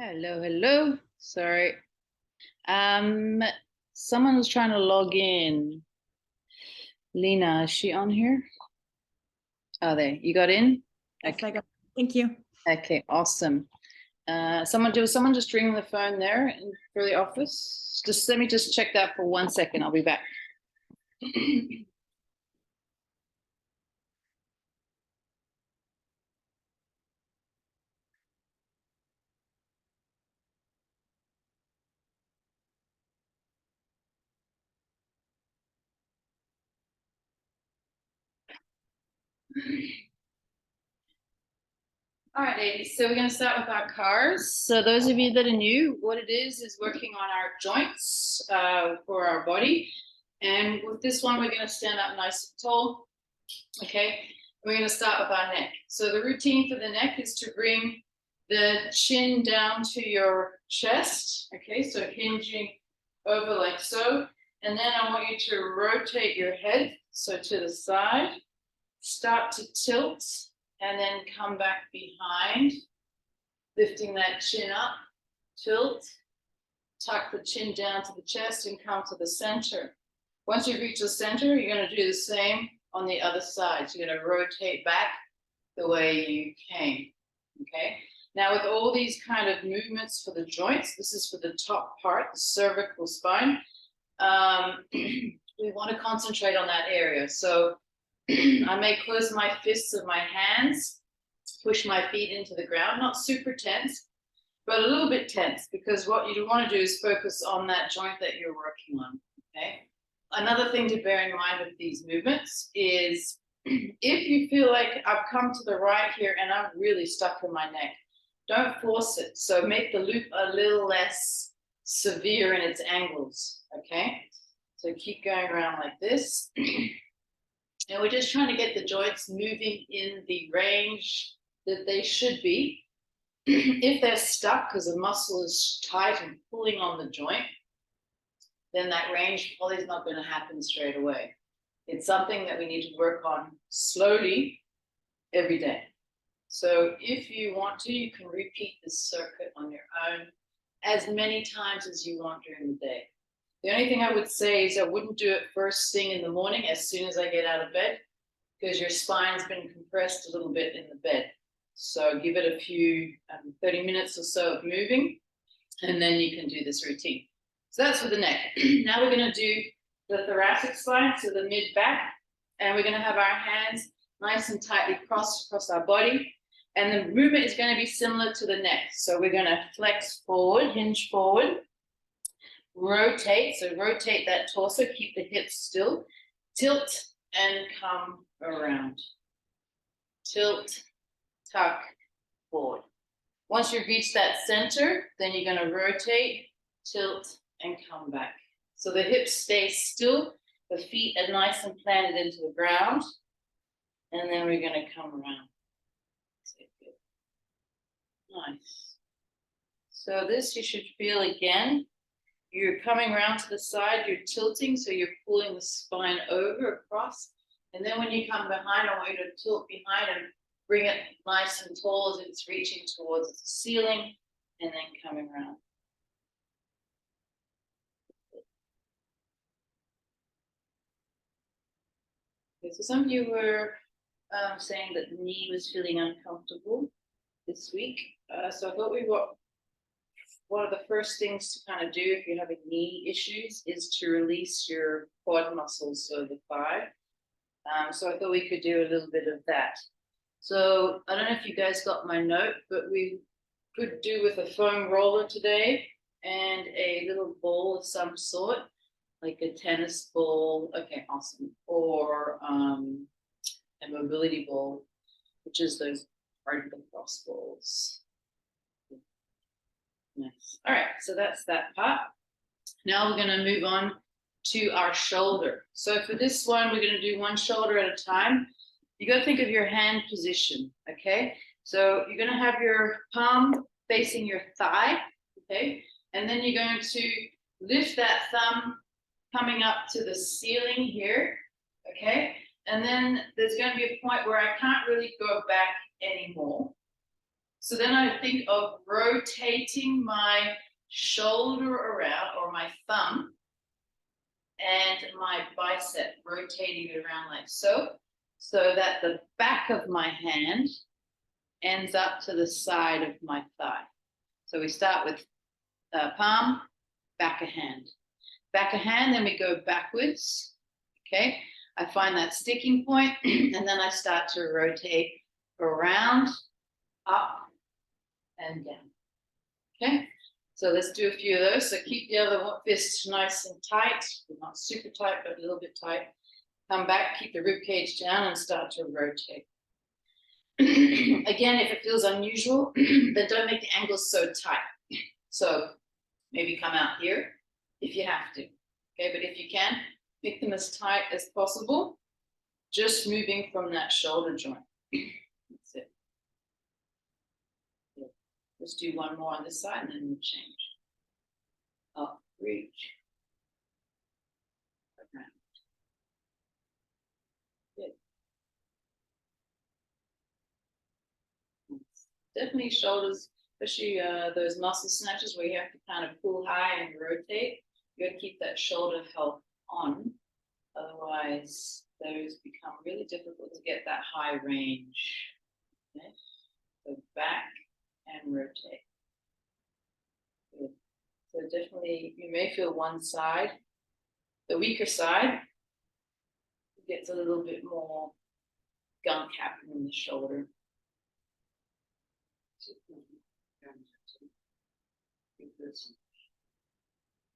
Hello, hello. Sorry. Um, Someone was trying to log in. Lena, is she on here? Oh, there. You got in? Yes, Okay. I got. Thank you. Okay, awesome. Someone just ringing the phone there for the office? Just let me just check that for 1 second. I'll be back. All right, ladies. So we're going to start with our cars. So those of you that are new, what it is working on our joints for our body. And with this one, we're going to stand up nice and tall. Okay, we're going to start with our neck. So the routine for the neck is to bring the chin down to your chest. Okay, so hinging over like so. And then I want you to rotate your head, so to the side, start to tilt, and then come back behind, lifting that chin up, tilt, tuck the chin down to the chest and come to the center. Once you reach the center, you're going to do the same on the other side. So you're going to rotate back the way you came. Okay. Now with all these kind of movements for the joints, this is for the top part, the cervical spine. We want to concentrate on that area. So I may close my fists of my hands, push my feet into the ground, not super tense, but a little bit tense, because what you want to do is focus on that joint that you're working on. Okay. Another thing to bear in mind with these movements is if you feel like I've come to the right here and I'm really stuck in my neck, don't force it. So make the loop a little less severe in its angles. Okay. So keep going around like this. And we're just trying to get the joints moving in the range that they should be. If they're stuck because the muscle is tight and pulling on the joint, then that range probably is not going to happen straight away. It's something that we need to work on slowly every day. So if you want to, you can repeat this circuit on your own as many times as you want during the day. The only thing I would say is I wouldn't do it first thing in the morning as soon as I get out of bed, because your spine's been compressed a little bit in the bed. So give it a few 30 minutes or so of moving, and then you can do this routine. So that's for the neck. Now we're going to do the thoracic spine, so the mid back, and we're going to have our hands nice and tightly crossed across our body. And the movement is going to be similar to the neck. So we're going to flex forward, hinge forward, rotate. So rotate that torso, keep the hips still, tilt and come around. Tilt, tuck, forward. Once you've reached that center, then you're going to rotate, tilt, and come back. So the hips stay still, the feet are nice and planted into the ground, and then we're going to come around. Nice. So this you should feel again. You're coming around to the side, you're tilting, so you're pulling the spine over across. And then when you come behind, I want you to tilt behind and bring it nice and tall as it's reaching towards the ceiling, and then coming around. Okay, so some of you were saying that the knee was feeling uncomfortable this week. So I thought one of the first things to kind of do if you're having knee issues is to release your quad muscles, so the thigh. So I thought we could do a little bit of that. So I don't know if you guys got my note, but we could do with a foam roller today and a little ball of some sort, like a tennis ball. Okay, awesome. Or a mobility ball, which is those hard lacrosse balls. Nice. All right, so that's that part. Now we're going to move on to our shoulder. So for this one, we're going to do one shoulder at a time. You got to think of your hand position, okay? So you're going to have your palm facing your thigh, okay? And then you're going to lift that thumb coming up to the ceiling here, okay? And then there's going to be a point where I can't really go back anymore. So then I think of rotating my shoulder around, or my thumb and my bicep, rotating it around like so, so that the back of my hand ends up to the side of my thigh. So we start with palm, back of hand. Back of hand, then we go backwards, okay? I find that sticking point, and then I start to rotate around, up, and down, okay? So let's do a few of those. So keep the other fist nice and tight, not super tight, but a little bit tight. Come back, keep the rib cage down, and start to rotate. Again, if it feels unusual, then don't make the angles so tight. So maybe come out here if you have to, okay? But if you can, make them as tight as possible, just moving from that shoulder joint. That's it. Yeah. Let's do one more on this side, and then we'll change. Up, reach. Around. Good. Definitely shoulders, especially those muscle snatches where you have to kind of pull high and rotate. You got to keep that shoulder health on, otherwise those become really difficult to get that high range. Okay. So back and rotate. Good. So definitely, you may feel one side, the weaker side, gets a little bit more gunk happening in the shoulder.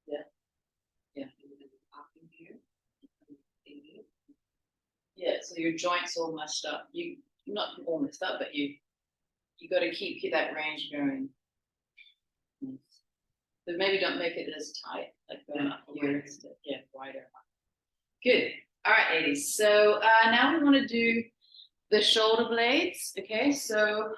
Yeah. Yeah. Yeah, so your joints all messed up. You not all messed up, but you got to keep that range going. But maybe don't make it as tight, like going up here instead. Yeah, wider. Good. All right, ladies. So now we want to do the shoulder blades. Okay, so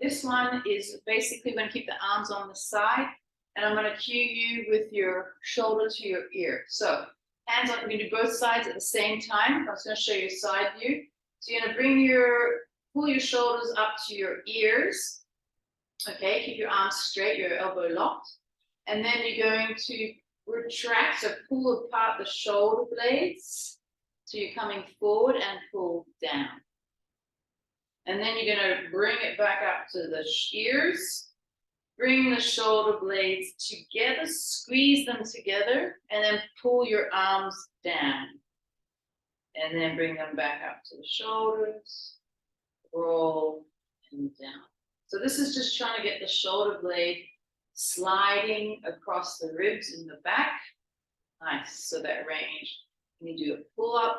this one is basically going to keep the arms on the side, and I'm going to cue you with your shoulder to your ear. So hands on, you're going to do both sides at the same time. I'm just going to show you a side view. So you're going to pull your shoulders up to your ears. Okay, keep your arms straight, your elbow locked. And then you're going to retract, so pull apart the shoulder blades. So you're coming forward and pull down. And then you're going to bring it back up to the ears. Bring the shoulder blades together, squeeze them together, and then pull your arms down. And then bring them back up to the shoulders, roll, and down. So this is just trying to get the shoulder blade sliding across the ribs in the back. Nice, so that range. When you do a pull-up,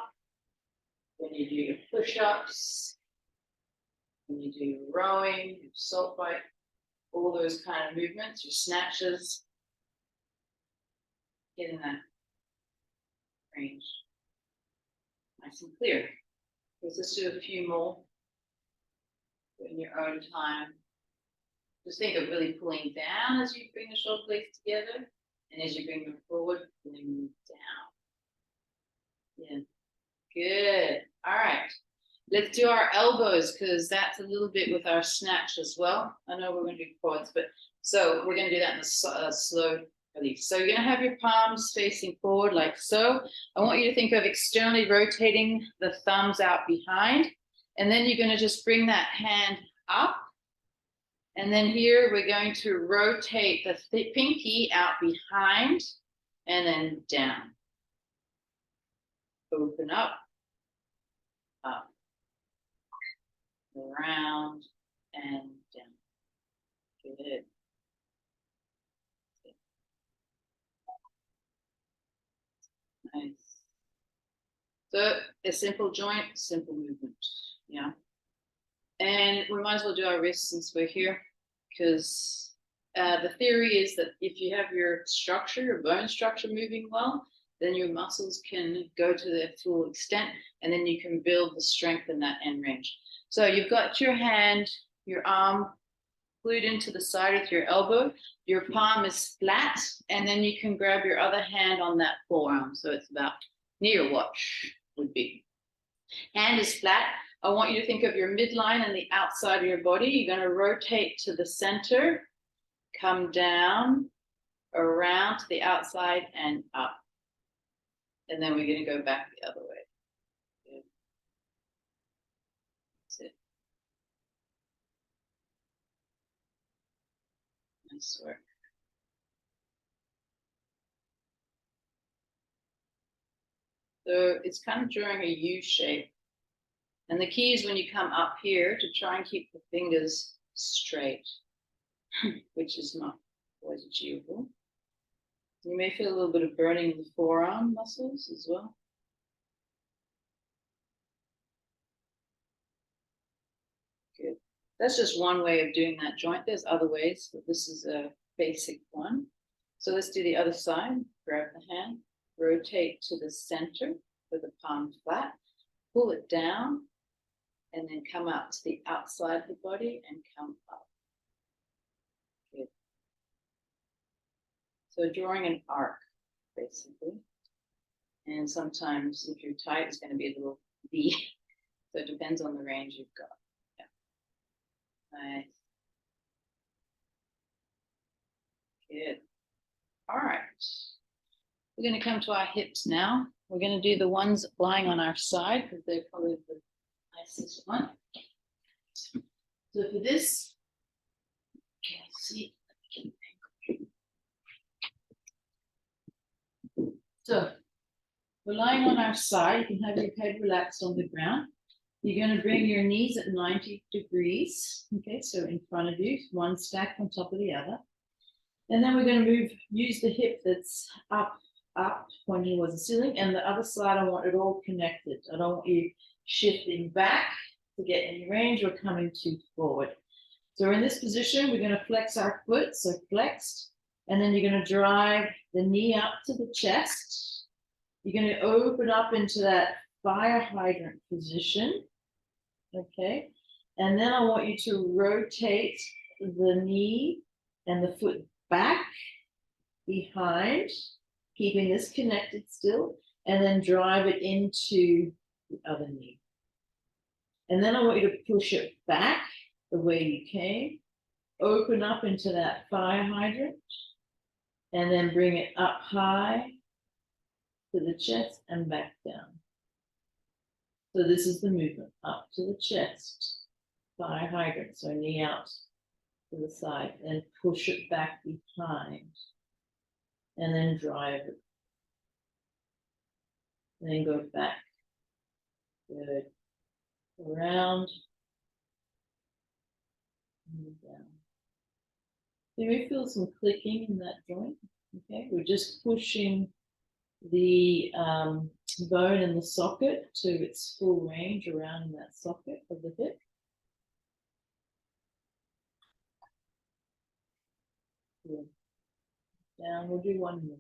when you do your push-ups, when you do your rowing, your salt bite, all those kind of movements, your snatches, get in that range. Nice and clear. Let's do a few more in your own time. Just think of really pulling down as you bring the shoulder blades together, and as you bring them forward, pulling them down. Yeah, good. All right, let's do our elbows, because that's a little bit with our snatch as well. I know we're going to do quads, but so we're going to do that in a slow release. So you're going to have your palms facing forward like so. I want you to think of externally rotating the thumbs out behind, and then you're going to just bring that hand up. And then here we're going to rotate the pinky out behind and then down. Open up, around, and down. Good. Nice. So a simple joint, simple movement. Yeah. And we might as well do our wrists since we're here, because the theory is that if you have your structure, your bone structure moving well, then your muscles can go to their full extent, and then you can build the strength in that end range. So you've got your hand, your arm glued into the side with your elbow, your palm is flat, and then you can grab your other hand on that forearm. So it's about near watch would be. Hand is flat, I want you to think of your midline and the outside of your body. You're going to rotate to the center, come down, around to the outside and up. And then we're going to go back the other way. Good. That's it. Nice work. So it's kind of drawing a U shape. And the key is when you come up here to try and keep the fingers straight, which is not always achievable. You may feel a little bit of burning in the forearm muscles as well. Good. That's just one way of doing that joint. There's other ways, but this is a basic one. So let's do the other side. Grab the hand, rotate to the center with the palm flat, pull it down, and then come out to the outside of the body and come up. Good. So drawing an arc, basically. And sometimes if you're tight, it's going to be a little V. So it depends on the range you've got. Yeah. Nice. Good. All right. We're going to come to our hips now. We're going to do the ones lying on our side because they're probably the nicest one. So for this, okay, see. So we're lying on our side. You can have your head relaxed on the ground. You're going to bring your knees at 90 degrees. Okay, so in front of you, one stacked on top of the other. And then we're going to use the hip that's up, pointing towards the ceiling, and the other side, I want it all connected. I don't want you shifting back to get any range or coming too forward. So we're in this position, we're going to flex our foot, so flexed, and then you're going to drive the knee up to the chest. You're going to open up into that fire hydrant position, okay? And then I want you to rotate the knee and the foot back, behind, keeping this connected still, and then drive it into the other knee. And then I want you to push it back the way you came, open up into that fire hydrant, and then bring it up high to the chest and back down. So this is the movement, up to the chest, fire hydrant, so knee out to the side, and push it back behind, and then drive it. And then go back. Good. Around. And down. You may feel some clicking in that joint. Okay, we're just pushing the bone in the socket to its full range around that socket of the hip. Good. Down, we'll do one more.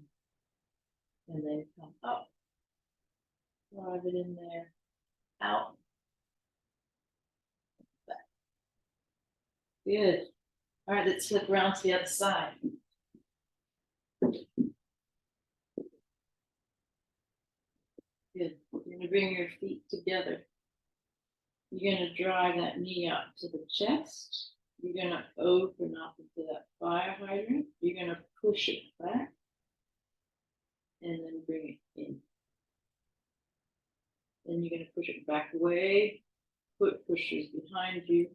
And then come up. Drive it in there. Out. Back. Good. All right, let's flip around to the other side. Good. You're going to bring your feet together. You're going to drive that knee up to the chest. You're going to open up into that fire hydrant. You're going to push it back and then bring it in. Then you're going to push it back away. Foot pushers behind you,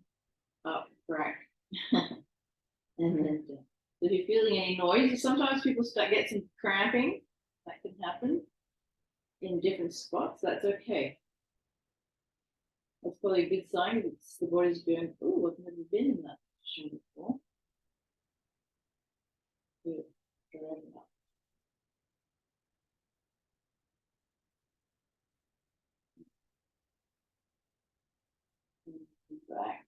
up, back, and then down. So if you're feeling any noise, sometimes people get some cramping. That can happen in different spots. That's okay. That's probably a good sign. It's the body's going, oh, I've never been in that position before. Good. Drive it up. Back.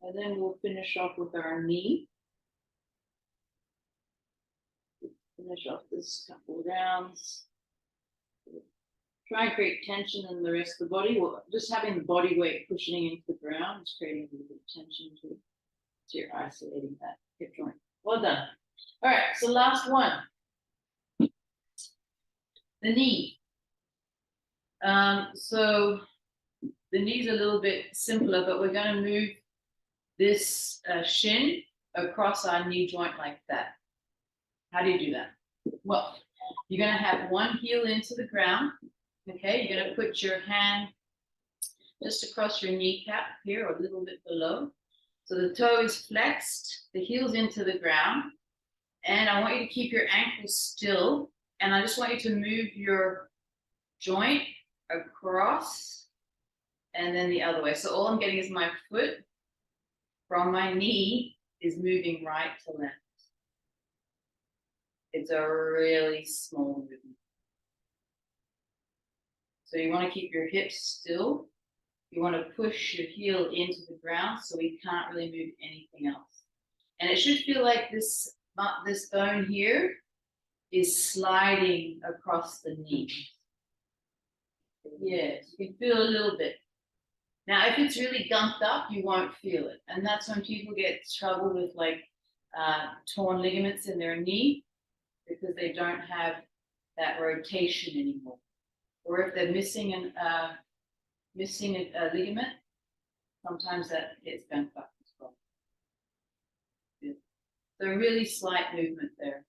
And then we'll finish off with our knee. Finish off this couple of rounds. Try and create tension in the rest of the body. Well, just having the body weight pushing into the ground is creating a little bit of tension too. So you're isolating that hip joint. Well done. All right, so last one. The knee. So the knee's a little bit simpler, but we're going to move this shin across our knee joint like that. How do you do that? Well, you're going to have one heel into the ground. Okay, you're going to put your hand just across your kneecap here, or a little bit below. So the toe is flexed, the heel's into the ground, and I want you to keep your ankles still, and I just want you to move your joint across and then the other way. So all I'm getting is my foot from my knee is moving right to left. It's a really small movement. So you want to keep your hips still. You want to push your heel into the ground so we can't really move anything else. And it should feel like this bone here is sliding across the knee. Yes, you can feel a little bit. Now, if it's really gunked up, you won't feel it. And that's when people get trouble with like torn ligaments in their knee, because they don't have that rotation anymore. Or if they're missing a ligament, sometimes that gets bent up as well. Good. So a really slight movement there.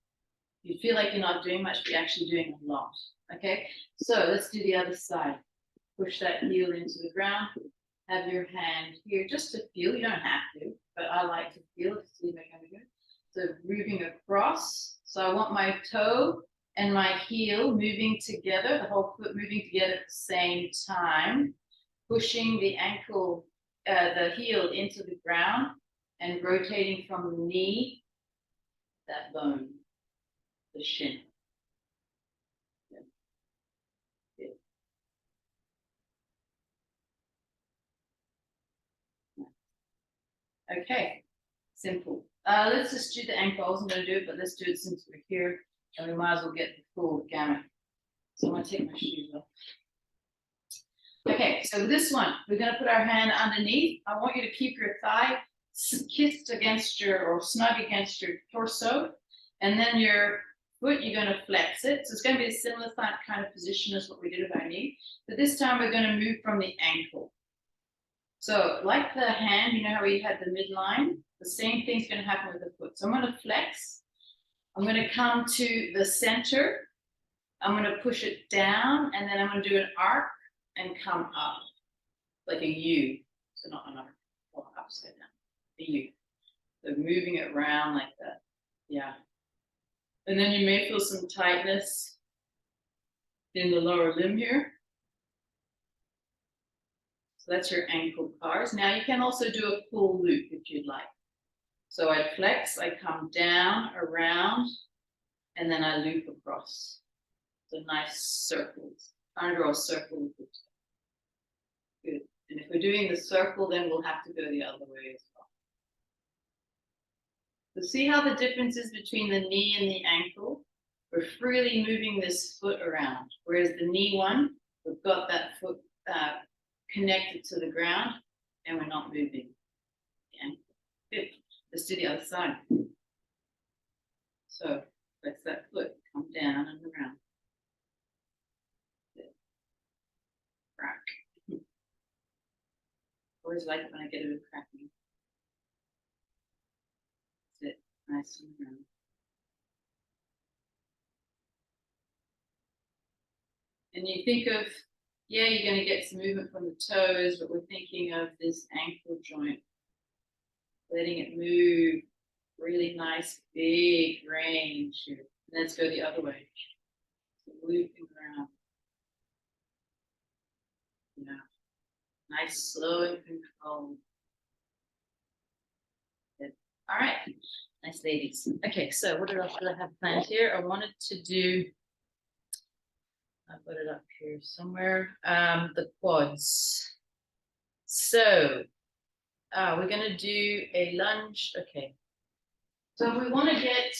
You feel like you're not doing much, but you're actually doing a lot. Okay, so let's do the other side. Push that heel into the ground. Have your hand here just to feel. You don't have to, but I like to feel it to see if I can do it. So moving across. So I want my toe and my heel moving together, the whole foot moving together at the same time, pushing the ankle, the heel into the ground and rotating from the knee, that bone, the shin. Good. Okay, simple. Let's just do the ankle. I wasn't going to do it, but let's do it since we're here, and we might as well get the full gamut. So I'm going to take my shoes off. Okay, so this one, we're going to put our hand underneath. I want you to keep your thigh kissed against or snug against your torso, and then your foot, you're going to flex it. So it's going to be a similar kind of position as what we did with our knee, but this time we're going to move from the ankle. So like the hand, you know how we had the midline? The same thing's going to happen with the foot. So I'm going to flex. I'm going to come to the center. I'm going to push it down, and then I'm going to do an arc and come up like a U. So not an arc, or upside down, a U. So moving it around like that. Yeah. And then you may feel some tightness in the lower limb here. So that's your ankle bars. Now you can also do a full loop if you'd like. So I flex, I come down, around, and then I loop across. So nice circles. Trying to draw a circle with it. Good. And if we're doing the circle, then we'll have to go the other way as well. So see how the difference is between the knee and the ankle? We're freely moving this foot around, whereas the knee one, we've got that foot connected to the ground, and we're not moving. Yeah. Good. Let's do the other side. So let's that foot come down and around. Good. Crack. Always like it when I get a bit cracking. That's it. Nice and around. And you think of, yeah, you're going to get some movement from the toes, but we're thinking of this ankle joint. Letting it move, really nice, big range here. And let's go the other way. So looping around. Yeah. Nice, slow and controlled. Good. All right. Nice ladies. Okay, so what else did I have planned here? I wanted to do, I put it up here somewhere, the quads. So we're going to do a lunge. Okay. So we want to get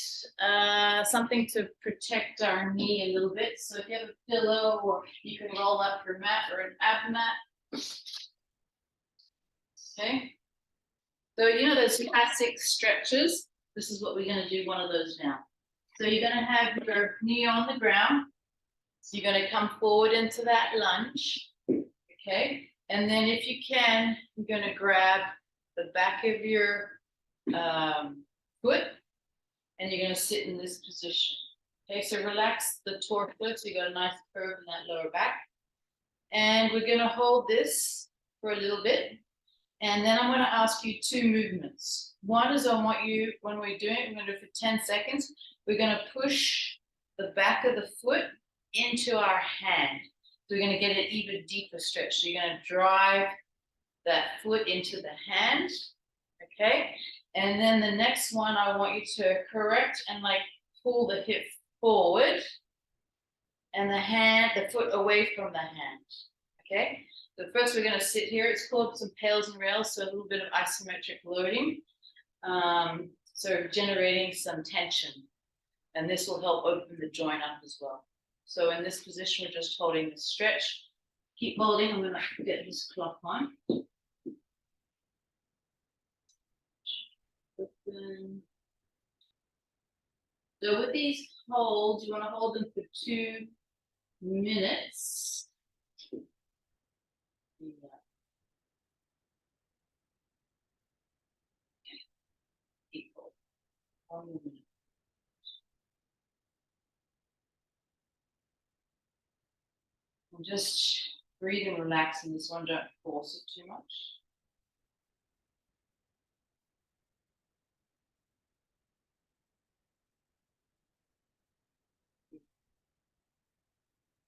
something to protect our knee a little bit. So if you have a pillow, or you can roll up your mat or an ab mat. Okay. So you know those classic stretches? This is what we're going to do, one of those now. So you're going to have your knee on the ground. So you're going to come forward into that lunge, okay? And then if you can, you're going to grab the back of your foot and you're going to sit in this position. Okay, so relax the torso so you got a nice curve in that lower back. And we're going to hold this for a little bit. And then I'm going to ask you two movements. One is I want you, when we're doing it, we're going to do it for 10 seconds. We're going to push the back of the foot into our hand. So we're going to get an even deeper stretch. So you're going to drive that foot into the hand. Okay. And then the next one, I want you to correct and like pull the hip forward and the foot away from the hand. Okay. So first we're going to sit here. It's called some pails and rails, so a little bit of isometric loading. So generating some tension. And this will help open the joint up as well. So in this position, we're just holding the stretch. Keep holding. I'm going to get this clock on. Open. So with these holds, you want to hold them for 2 minutes. Equal. 1 minute. And just breathe and relax in this one. Don't force it too much.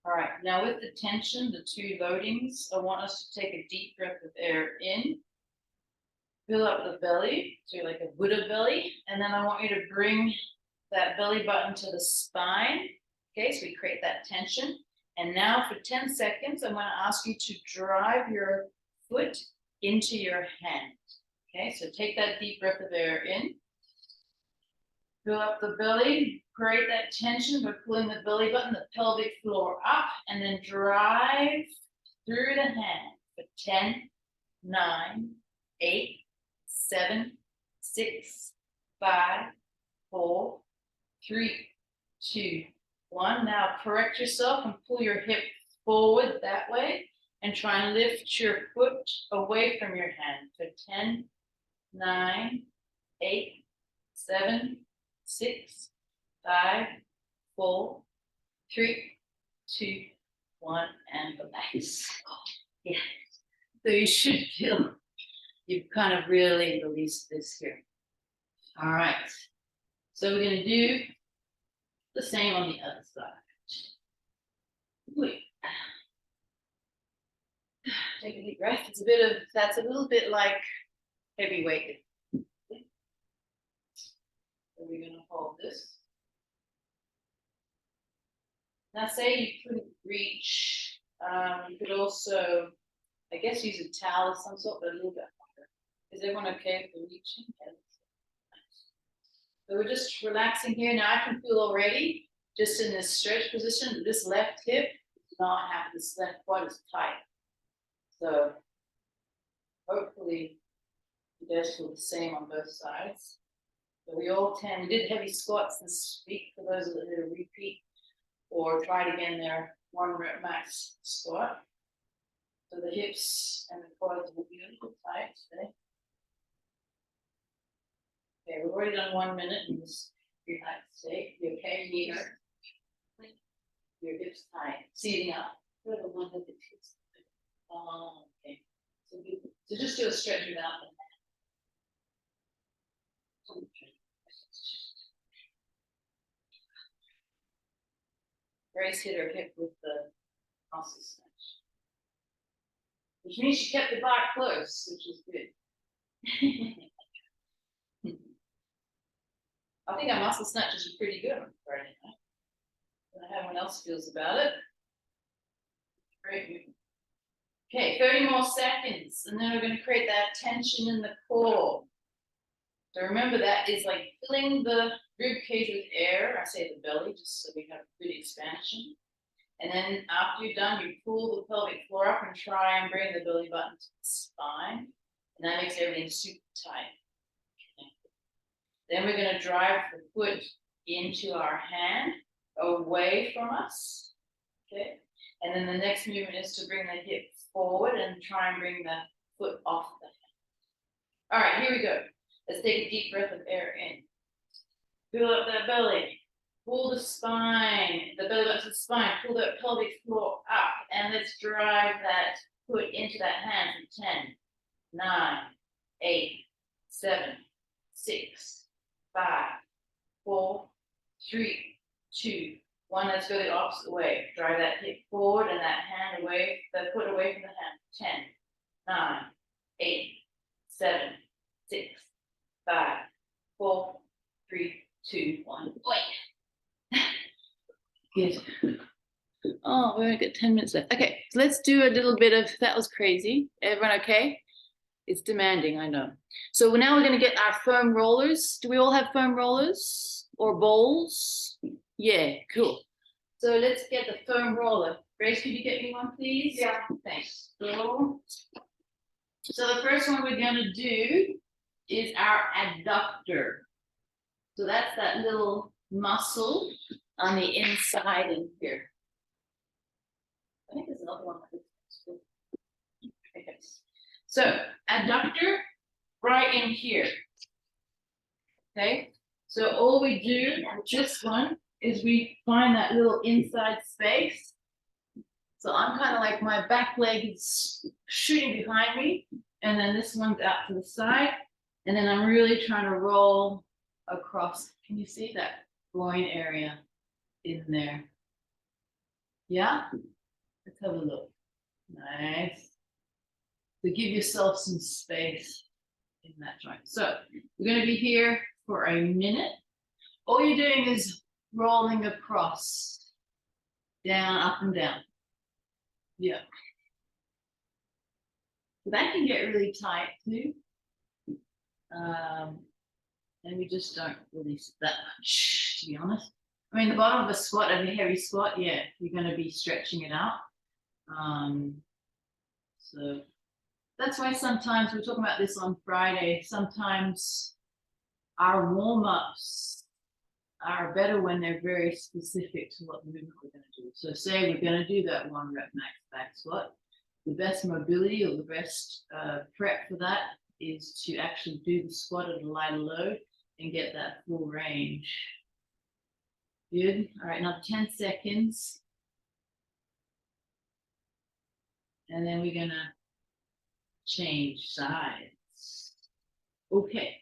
All right, now with the tension, the 2 loadings, I want us to take a deep breath of air in, fill up the belly, so like a Buddha belly, and then I want you to bring that belly button to the spine. Okay, so we create that tension. And now for 10 seconds, I'm going to ask you to drive your foot into your hand. Okay, so take that deep breath of air in, fill up the belly, create that tension by pulling the belly button, the pelvic floor up, and then drive through the hand for 10, 9, 8, 7, 6, 5, 4, 3, 2, 1. Now correct yourself and pull your hip forward that way and try and lift your foot away from your hand for 10, 9, 8, 7, 6, 5, 4, 3, 2, 1, and relax. Yeah. So you should feel you've kind of really released this here. All right. So we're going to do the same on the other side. Wait. Take a deep breath. That's a little bit like heavy weight. So we're going to hold this. Now say you couldn't reach, you could also, I guess, use a towel of some sort, but a little bit harder. Is everyone okay with the reaching? So we're just relaxing here. Now I can feel already, just in this stretch position, this left hip does not have this left quad is tight. So hopefully you guys feel the same on both sides. So we did heavy squats this week for those that did a repeat or try it again their 1 rep max squat. So the hips and the quads will be a little tight today. Okay, we've already done 1 minute in this relaxed state. You okay? You need your hips tight, seating up. Good, the one that hips. Oh, okay. So just do a stretch without the hand. Grace hit her hip with the muscle snatch, which means she kept the bar close, which is good. I think our muscle snatches are pretty good on Friday night. I don't know how everyone else feels about it. Great. Okay, 30 more seconds, and then we're going to create that tension in the core. So remember that is like filling the rib cage with air. I say the belly, just so we have good expansion. And then after you're done, you pull the pelvic floor up and try and bring the belly button to the spine. And that makes everything super tight. Then we're going to drive the foot into our hand, away from us. Okay, and then the next movement is to bring the hip forward and try and bring the foot off the hand. All right, here we go. Let's take a deep breath of air in. Fill up that belly. Pull the spine, the belly button to the spine. Pull that pelvic floor up, and let's drive that foot into that hand in 10, 9, 8, 7, 6, 5, 4, 3, 2, 1. Let's go the opposite way. Drive that hip forward and that hand away, the foot away from the hand. 10, 9, 8, 7, 6, 5, 4, 3, 2, 1. Good. Oh, we only got 10 minutes left. Okay, so let's do a little bit of, that was crazy. Everyone okay? It's demanding, I know. So now we're going to get our foam rollers. Do we all have foam rollers or bowls? Yeah, cool. So let's get the foam roller. Grace, could you get me one, please? Yeah. Thanks. Cool. So the first one we're going to do is our adductor. So that's that little muscle on the inside in here. I think there's another one. Okay. So adductor right in here. Okay. So all we do with this one is we find that little inside space. So I'm kind of like my back leg is shooting behind me, and then this one's out to the side, and then I'm really trying to roll across. Can you see that groin area in there? Yeah? Let's have a look. Nice. So give yourself some space in that joint. So we're going to be here for a minute. All you're doing is rolling across, down, up and down. Yeah. So that can get really tight too. And we just don't release that much, to be honest. I mean, the bottom of a squat, of a heavy squat, yeah, you're going to be stretching it out. So that's why sometimes, we're talking about this on Friday, sometimes our warm-ups are better when they're very specific to what movement we're going to do. So say we're going to do that 1 rep max back squat. The best mobility or the best prep for that is to actually do the squat at a lighter load and get that full range. Good. All right, another 10 seconds. And then we're going to change sides. Okay.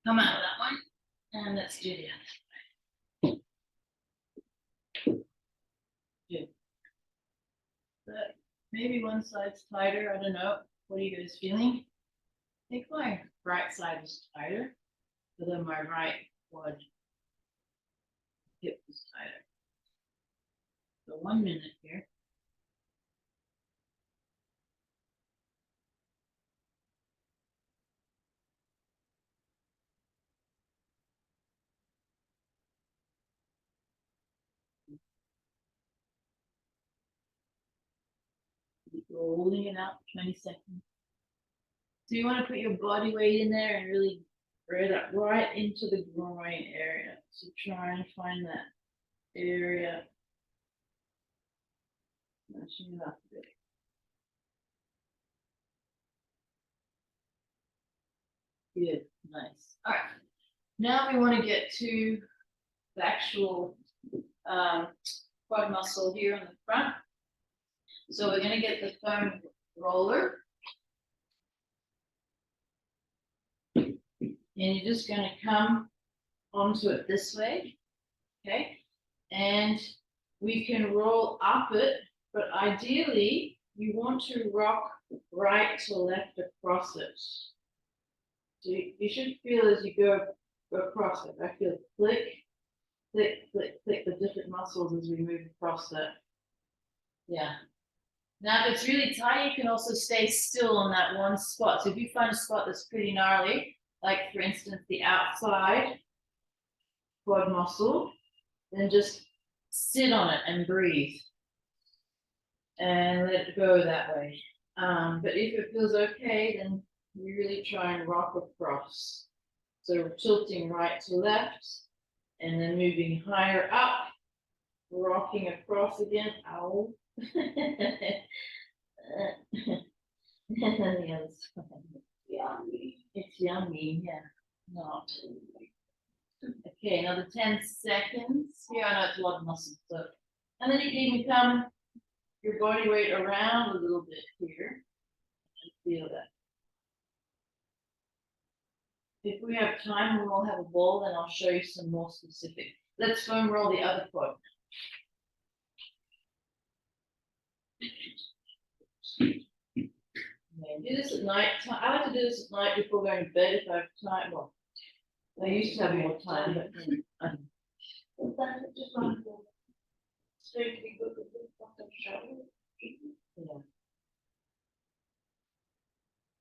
Come out of that one. And let's do the other. Good. But maybe one side's tighter. I don't know. What are you guys feeling? I think my right side is tighter, but then my right quad hip is tighter. So 1 minute here. Rolling it out 20 seconds. So you want to put your body weight in there and really spread up right into the groin area. So try and find that area. Mashing it up a bit. Good, nice. All right. Now we want to get to the actual quad muscle here on the front. So we're going to get the foam roller. And you're just going to come onto it this way. Okay. And we can roll up it, but ideally you want to rock right to left across it. So you should feel as you go across it. I feel click, click, click, click the different muscles as we move across that. Yeah. Now, if it's really tight, you can also stay still on that one spot. So if you find a spot that's pretty gnarly, like for instance, the outside quad muscle, then just sit on it and breathe and let it go that way. But if it feels okay, then you really try and rock across. So tilting right to left and then moving higher up rocking across again. Ow. Yummy. It's yummy, yeah. Not. Okay, another 10 seconds. Yeah, I know it's a lot of muscle. So, and then you can even come your body weight around a little bit here and feel that. If we have time, we will have a ball, then I'll show you some more specific. Let's foam roll the other foot. Okay, do this at night. I like to do this at night before going to bed if I have time. Well, I used to have more time, but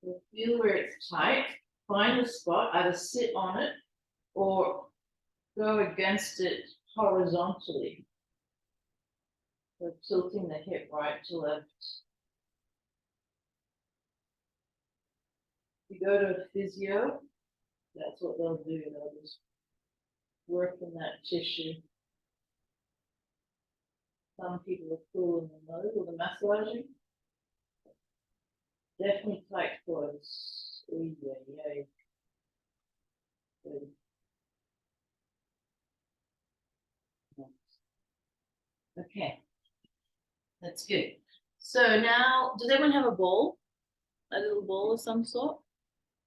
you'll feel where it's tight. Find the spot, either sit on it or go against it horizontally. So tilting the hip right to left. You go to a physio, that's what they'll do. They'll just work in that tissue. Some people are cool in the nose or the massaging. Definitely tight quads. Ooh, yeah. Good. Okay, that's good. So now, does everyone have a ball? A little ball of some sort?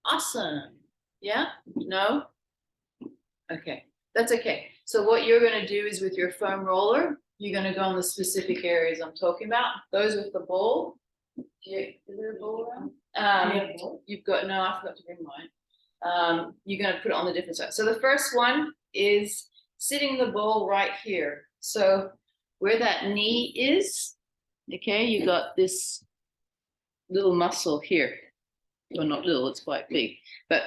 Awesome. Yeah? No? Okay, that's okay. So what you're going to do is with your foam roller, you're going to go on the specific areas I'm talking about. Those with the ball. Is there a ball around? You've got, no, I forgot to bring mine. You're going to put it on the different side. So the first one is sitting the ball right here. So where that knee is, okay, you got this little muscle here. Well, not little, it's quite big, but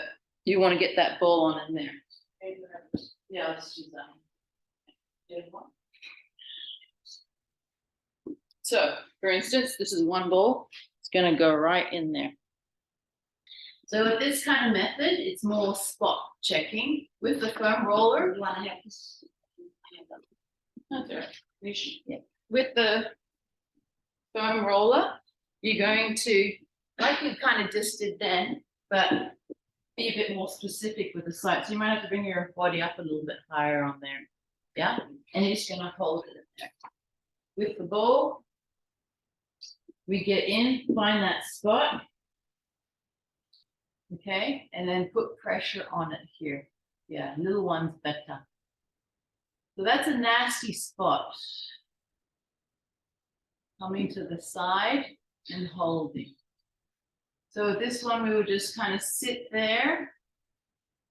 you want to get that ball on in there. Yeah, let's do that. So, for instance, this is one ball. It's going to go right in there. So with this kind of method, it's more spot checking. With the foam roller, you want to have this. Yeah. With the foam roller, you're going to, like you kind of just did then, but be a bit more specific with the site. So you might have to bring your body up a little bit higher on there. Yeah, and you're just going to hold it in there. With the ball, we get in, find that spot, okay, and then put pressure on it here. Yeah, little one's better. So that's a nasty spot. Coming to the side and holding. So with this one, we would just kind of sit there,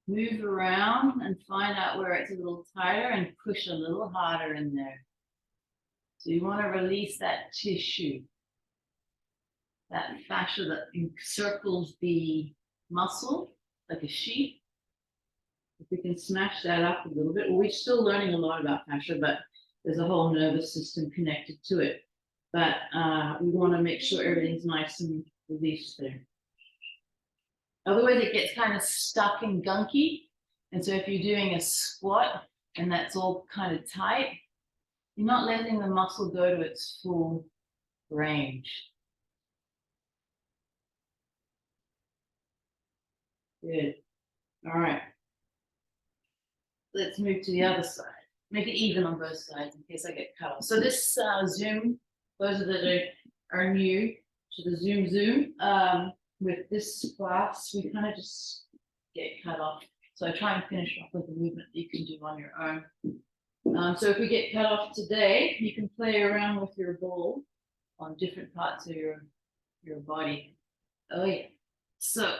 move around and find out where it's a little tighter and push a little harder in there. So you want to release that tissue, that fascia that encircles the muscle like a sheath. If we can smash that up a little bit, well, we're still learning a lot about fascia, but there's a whole nervous system connected to it. But we want to make sure everything's nice and released there. Otherwise, it gets kind of stuck and gunky. And so if you're doing a squat and that's all kind of tight, you're not letting the muscle go to its full range. Good. All right. Let's move to the other side. Make it even on both sides in case I get cut off. So this Zoom, those that are new to the Zoom, with this class, we kind of just get cut off. So I try and finish off with a movement that you can do on your own. So if we get cut off today, you can play around with your ball on different parts of your body. Oh yeah. So,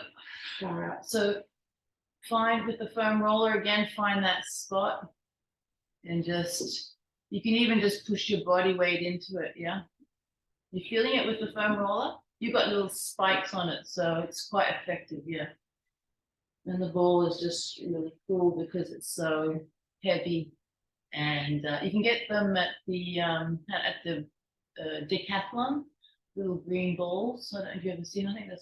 all right. So find with the foam roller again, find that spot and just, you can even just push your body weight into it. Yeah. You're feeling it with the foam roller? You've got little spikes on it, so it's quite effective. Yeah. And the ball is just really cool because it's so heavy. And you can get them at the Decathlon, little green balls. I don't know if you've ever seen, I think that's